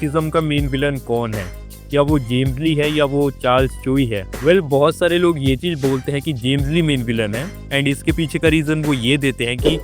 Lookism का main villain कौन है, क्या वो जेम्स ली है या वो चार्ल्स चोई है? बहुत सारे लोग ये चीज़ बोलते हैं कि जेम्स ली मेन विलन है, एंड इसके पीछे का रीज़न वो ये देते हैं कि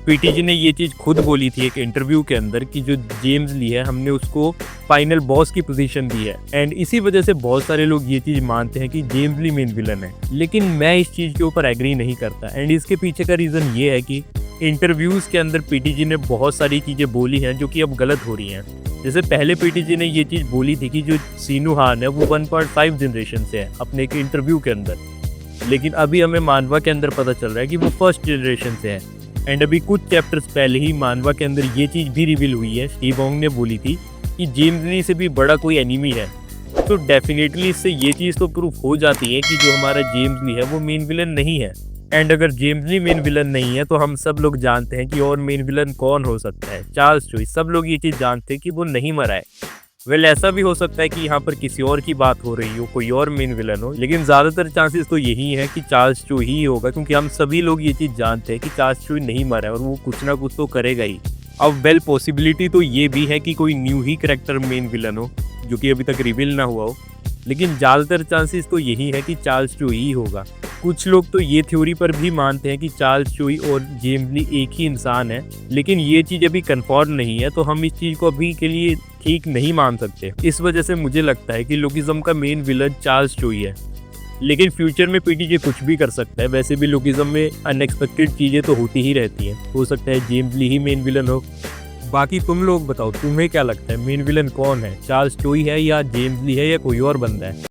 पीटीजी ने ये चीज़ खुद बोली थी एक इंटरव्यू के अंदर कि जो जेम्स ली है हमने उसको फाइनल बॉस की पोजीशन दी है, एंड इसी वजह से बहुत सारे लोग ये चीज़ मानते हैं कि जेम्स ली मेन विलन है। लेकिन मैं इस चीज़ के ऊपर एग्री नहीं करता, एंड इसके पीछे का रीज़न ये है कि इंटरव्यूज़ के अंदर पीटीजी ने बहुत सारी चीज़ें बोली हैं जो कि अब गलत हो रही हैं। जैसे पहले पीटीजी ने ये चीज़ बोली थी कि जो सीनू हान है वो 1.5 जनरेशन से है अपने एक इंटरव्यू के अंदर, लेकिन अभी हमें मानवा के अंदर पता चल रहा है कि वो फर्स्ट जनरेशन से है। एंड अभी कुछ चैप्टर्स पहले ही मानवा के अंदर ये चीज़ भी रिवील हुई है, स्टीव वोंग ने बोली थी कि जेम्स ली से भी बड़ा कोई एनिमी है। तो डेफिनेटली इससे ये चीज़ तो प्रूफ हो जाती है कि जो हमारा जेम्स ली है वो मेन विलन नहीं है। एंड अगर जेम्स ली मेन विलन नहीं है तो हम सब लोग जानते हैं कि और मेन विलन कौन हो सकता है, चार्ल्स चोई। सब लोग ये चीज़ जानते हैं कि वो नहीं मरा है। ऐसा भी हो सकता है कि यहाँ पर किसी और की बात हो रही हो, कोई और मेन विलन हो, लेकिन ज़्यादातर चांसेस तो यही है कि चार्ल्स चोई ही होगा, क्योंकि हम सभी लोग ये चीज़ जानते हैं कि चार्ल्स चोई नहीं मरा है और वो कुछ ना कुछ तो करेगा ही। अब पॉसिबिलिटी तो ये भी है कि कोई न्यू ही कैरेक्टर मेन विलन हो जो कि अभी तक रिवील ना हुआ हो, लेकिन ज़्यादातर चांसेस तो यही है कि चार्ल्स चोई ही होगा। कुछ लोग तो ये थ्योरी पर भी मानते हैं कि चार्ल्स चोई और जेम्स ली एक ही इंसान है, लेकिन ये चीज़ अभी कंफर्म नहीं है, तो हम इस चीज़ को अभी के लिए ठीक नहीं मान सकते। इस वजह से मुझे लगता है कि लुकिज्म का मेन विलन चार्ल्स चोई है, लेकिन फ्यूचर में पीटीजे कुछ भी कर सकता है। वैसे भी लुकिज्म में अनएक्सपेक्टेड चीज़ें तो होती ही रहती हैं, हो सकता है जेम्स ली ही मेन विलन हो। बाकी तुम लोग बताओ, तुम्हें क्या लगता है मेन विलन कौन है, चार्ल्स चोई है या जेम्स ली है या कोई और बंदा है?